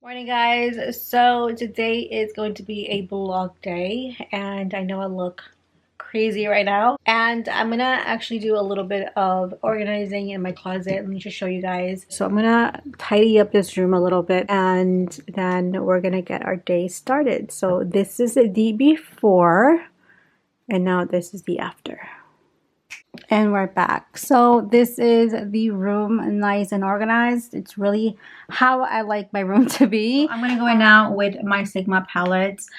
Morning guys, so today is going to be a vlog day and I know I look crazy right now and I'm gonna actually do a little bit of organizing in my closet. Let me just show you guys. So I'm gonna tidy up this room a little bit and then we're gonna get our day started. So this is the before and now this is the after. And we're back. So this is the room, nice and organized. It's really how I like my room to be. I'm going to go in now with my Sigma palettes.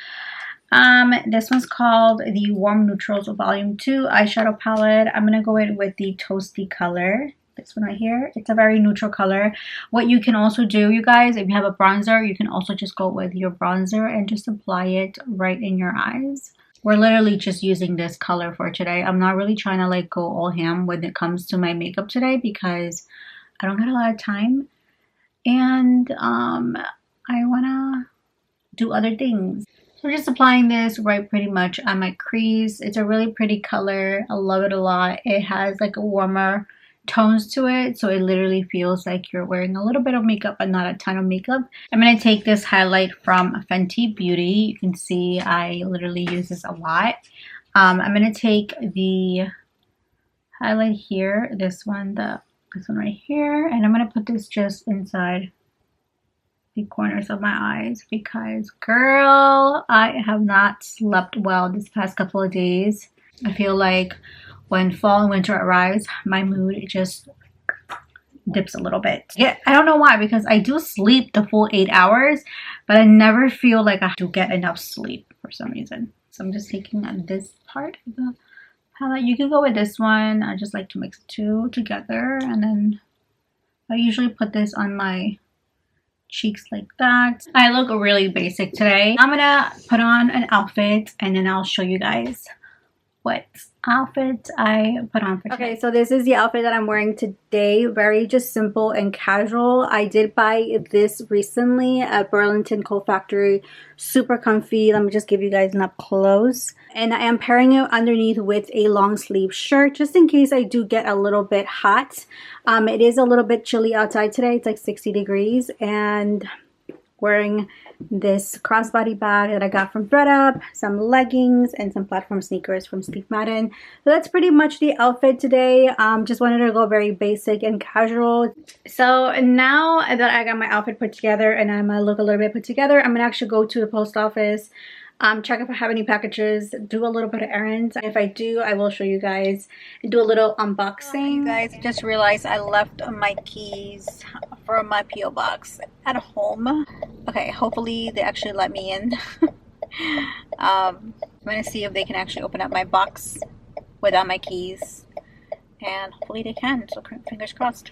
This one's called the Warm Neutrals Volume 2 eyeshadow palette. I'm going to go in with the Toasty color. This one right here. It's a very neutral color. What you can also do, you guys, if you have a bronzer, you can also just go with your bronzer and just apply it right in your eyes. We're literally just using this color for today. I'm not really trying to like go all ham when it comes to my makeup today because I don't got a lot of time and I want to do other things. So we're just applying this right pretty much on my crease. It's a really pretty color. I love it a lot. It has like a warmer tones to it, so it literally feels like you're wearing a little bit of makeup but not a ton of makeup. I'm going to take this highlight from Fenty Beauty. You can see I literally use this a lot. I'm going to take the highlight here, this one right here, and I'm going to put this just inside the corners of my eyes because girl, I have not slept well this past couple of days. I feel like when fall and winter arrives, my mood just dips a little bit. Yeah, I don't know why, because I do sleep the full 8 hours, but I never feel like I have to get enough sleep for some reason. So I'm just taking this part of the palette. You can go with this one. I just like to mix two together, and then I usually put this on my cheeks like that. I look really basic today. I'm gonna put on an outfit, and then I'll show you guys what outfit I put on for today. Okay, so this is the outfit that I'm wearing today. Very just simple and casual. I did buy this recently at Burlington Coat Factory. Super comfy. Let me just give you guys an up close. And I am pairing it underneath with a long sleeve shirt just in case I do get a little bit hot. It is a little bit chilly outside today. It's like 60 degrees and wearing this crossbody bag that I got from ThredUp, some leggings, and some platform sneakers from Steve Madden. So that's pretty much the outfit today. Just wanted to go very basic and casual. So now that I got my outfit put together and I'm gonna look a little bit put together, I'm gonna actually go to the post office, check if I have any packages, do a little bit of errands. If I do, I will show you guys and do a little unboxing. You guys, I just realized I left my keys for my P.O. box at home. Okay, hopefully they actually let me in. I'm gonna see if they can actually open up my box without my keys, and hopefully they can, so fingers crossed.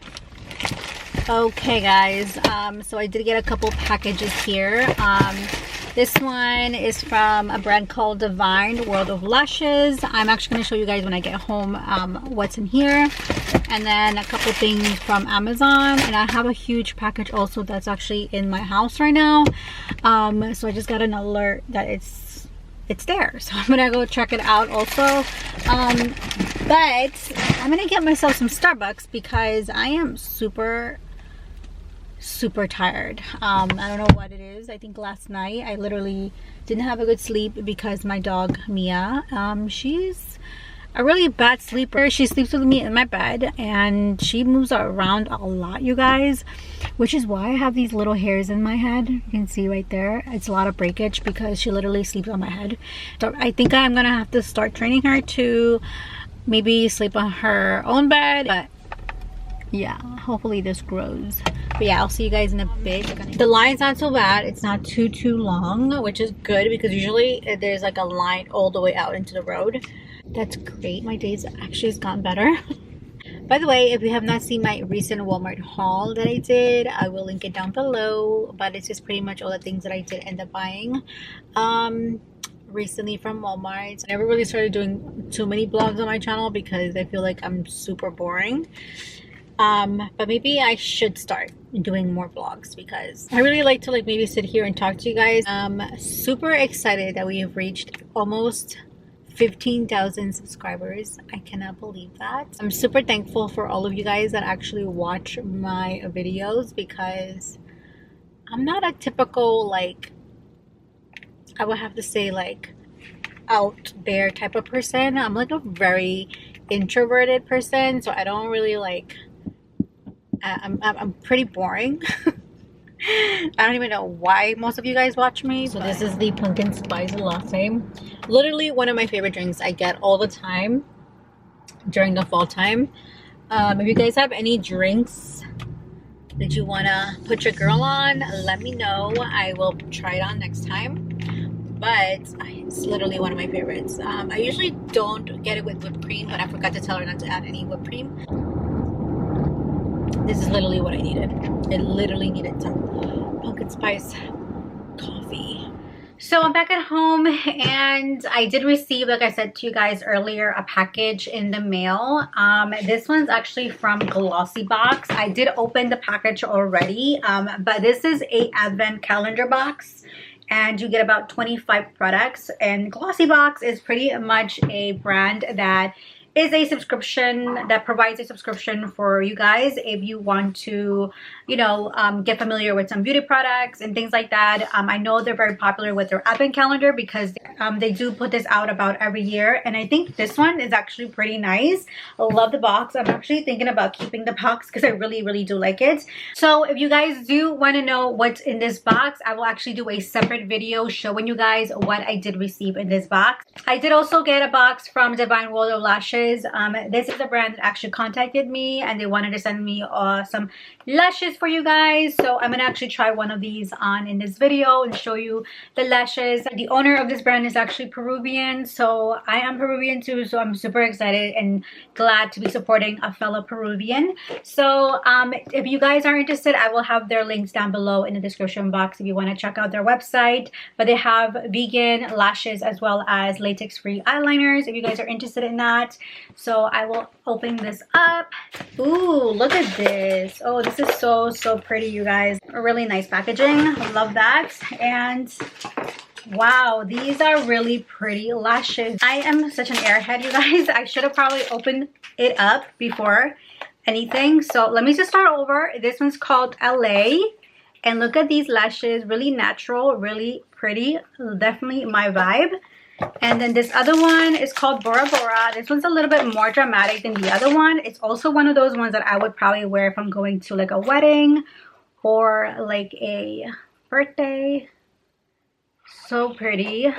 Okay guys, so I did get a couple packages here. This one is from a brand called Divine World of Lashes. I'm actually going to show you guys when I get home what's in here. And then a couple things from Amazon. And I have a huge package also that's actually in my house right now. So I just got an alert that it's there. So I'm going to go check it out also. But I'm going to get myself some Starbucks because I am super tired. I don't know what it is. I think last night I literally didn't have a good sleep because my dog Mia, she's a really bad sleeper. She sleeps with me in my bed and she moves around a lot, you guys, which is why I have these little hairs in my head. You can see right there. It's a lot of breakage because she literally sleeps on my head. So I think I'm gonna have to start training her to maybe sleep on her own bed, but yeah, hopefully this grows. But yeah, I'll see you guys in a bit. The line's not so bad. It's not too long, which is good because usually there's like a line all the way out into the road. That's great. My days actually has gotten better. By the way, if you have not seen my recent Walmart haul that I did, I will link it down below. But it's just pretty much all the things that I did end up buying recently from Walmart. I never really started doing too many vlogs on my channel because I feel like I'm super boring. But maybe I should start doing more vlogs because I really like to like maybe sit here and talk to you guys. I'm super excited that we have reached almost 15,000 subscribers. I cannot believe that. I'm super thankful for all of you guys that actually watch my videos because I'm not a typical, like, I would have to say, like, out there type of person. I'm like a very introverted person, so I don't really like, I'm pretty boring. I don't even know why most of you guys watch me. So this is the pumpkin spice latte. Literally one of my favorite drinks I get all the time during the fall time. If you guys have any drinks that you want to put your girl on, let me know. I will try it on next time. But it's literally one of my favorites. I usually don't get it with whipped cream, but I forgot to tell her not to add any whipped cream. This is literally what I needed. I literally needed some pumpkin spice coffee. So I'm back at home, and I did receive, like I said to you guys earlier, a package in the mail. This one's actually from Glossy Box. I did open the package already, but this is a advent calendar box, and you get about 25 products. And Glossy Box is pretty much a brand that is a subscription, that provides a subscription for you guys if you want to, you know, get familiar with some beauty products and things like that. I know they're very popular with their advent calendar because they do put this out about every year, and I think this one is actually pretty nice. I love the box. I'm actually thinking about keeping the box because I really do like it. So if you guys do want to know what's in this box, I will actually do a separate video showing you guys what I did receive in this box. I did also get a box from Divine World of Lashes. This is a brand that actually contacted me, and they wanted to send me some lashes for you guys. So I'm gonna actually try one of these on in this video and show you the lashes. The owner of this brand is actually Peruvian, so I am Peruvian too, so I'm super excited and glad to be supporting a fellow Peruvian. So if you guys are interested, I will have their links down below in the description box if you want to check out their website. But they have vegan lashes as well as latex-free eyeliners if you guys are interested in that. So I will open this up. Ooh, look at this. Oh, this is so pretty, you guys. A really nice packaging. Love that. And wow, these are really pretty lashes. I am such an airhead, you guys. I should have probably opened it up before anything. So let me just start over. This one's called LA. And look at these lashes. Really natural, really pretty. Definitely my vibe. And then this other one is called Bora Bora. This one's a little bit more dramatic than the other one. It's also one of those ones that I would probably wear if I'm going to like a wedding or like a birthday. So pretty.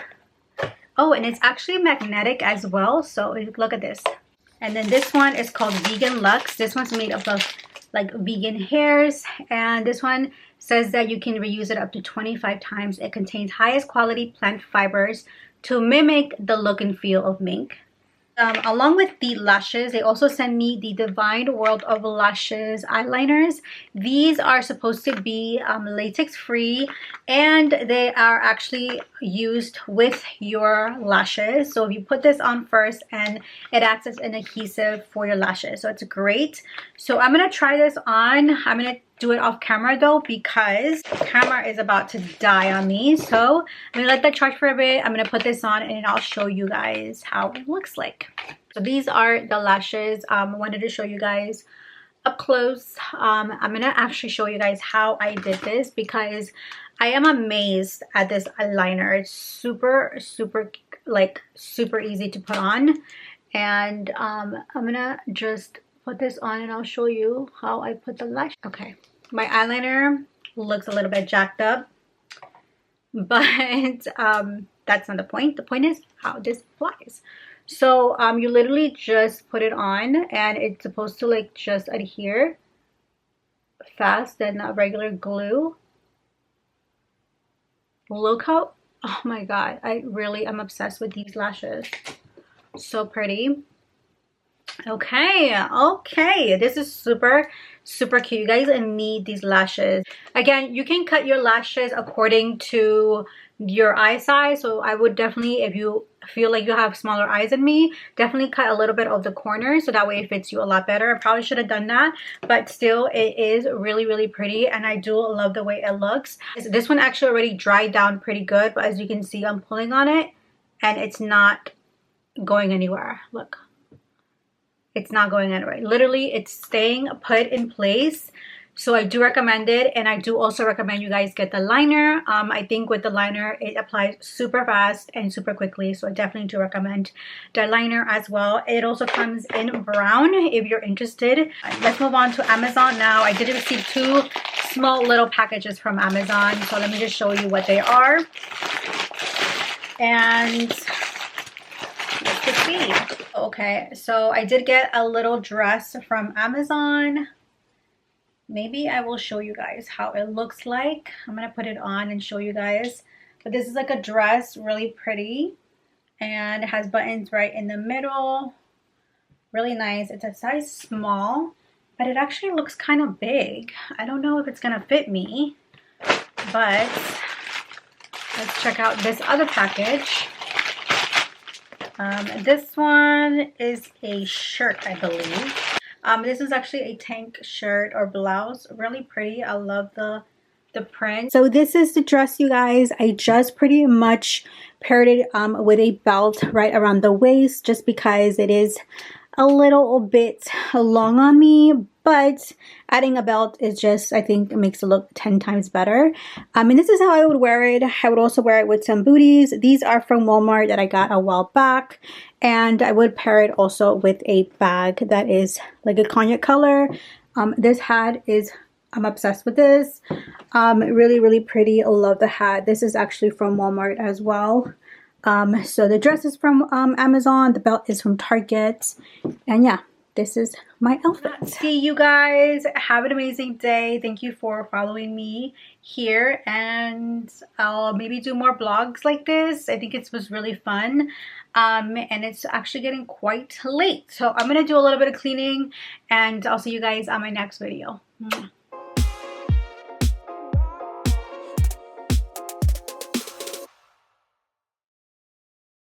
Oh, and it's actually magnetic as well. So look at this. And then this one is called Vegan Luxe. This one's made up of like vegan hairs, and this one says that you can reuse it up to 25 times. It contains highest quality plant fibers to mimic the look and feel of mink. Along with the lashes, they also sent me the Divine World of Lashes eyeliners. These are supposed to be latex free, and they are actually used with your lashes. So if you put this on first, and it acts as an adhesive for your lashes, so it's great. So I'm gonna try this on. I'm gonna do it off camera though because the camera is about to die on me. So I'm gonna let that charge for a bit. I'm gonna put this on and I'll show you guys how it looks like. So these are the lashes. I wanted to show you guys up close. I'm gonna actually show you guys how I did this because I am amazed at this eyeliner. It's super easy to put on. And I'm gonna just put this on and I'll show you how I put the lash. Okay, my eyeliner looks a little bit jacked up, but that's not the point. The point is how this applies. So you literally just put it on, and it's supposed to like just adhere fast than regular glue. Look how, oh my god, I really am obsessed with these lashes. So pretty. Okay, this is super cute, you guys, and need these lashes. Again, you can cut your lashes according to your eye size. So I would definitely, if you feel like you have smaller eyes than me, definitely cut a little bit of the corners so that way it fits you a lot better. I probably should have done that, but still it is really pretty, and I do love the way it looks. This one actually already dried down pretty good, but as you can see, I'm pulling on it and it's not going anywhere. Look, it's not going anywhere. Literally, it's staying put in place. So I do recommend it, and I do also recommend you guys get the liner. I think with the liner it applies super fast and super quickly, so I definitely do recommend the liner as well. It also comes in brown if you're interested. Let's move on to Amazon now. I did receive 2 small little packages from Amazon, so let me just show you what they are. And let's just see. Okay, so I did get a little dress from Amazon. Maybe I will show you guys how it looks like. I'm gonna put it on and show you guys. But this is like a dress, really pretty, and it has buttons right in the middle. Really nice. It's a size small, but it actually looks kind of big. I don't know if it's gonna fit me, but let's check out this other package. This one is a shirt, I believe. This is actually a tank shirt or blouse. Really pretty. I love the print. So this is the dress, you guys. I just pretty much paired it with a belt right around the waist, just because it is a little bit long on me, but adding a belt is just, I think, it makes it look 10 times better. And this is how I would wear it. I would also wear it with some booties. These are from Walmart that I got a while back, and I would pair it also with a bag that is like a cognac color. This hat is, I'm obsessed with this. Really, really pretty. I love the hat. This is actually from Walmart as well. So the dress is from Amazon, the belt is from Target, and yeah, this is my outfit. See you guys. Have an amazing day. Thank you for following me here, and I'll maybe do more vlogs like this. I think it was really fun, and it's actually getting quite late, so I'm gonna do a little bit of cleaning, and I'll see you guys on my next video.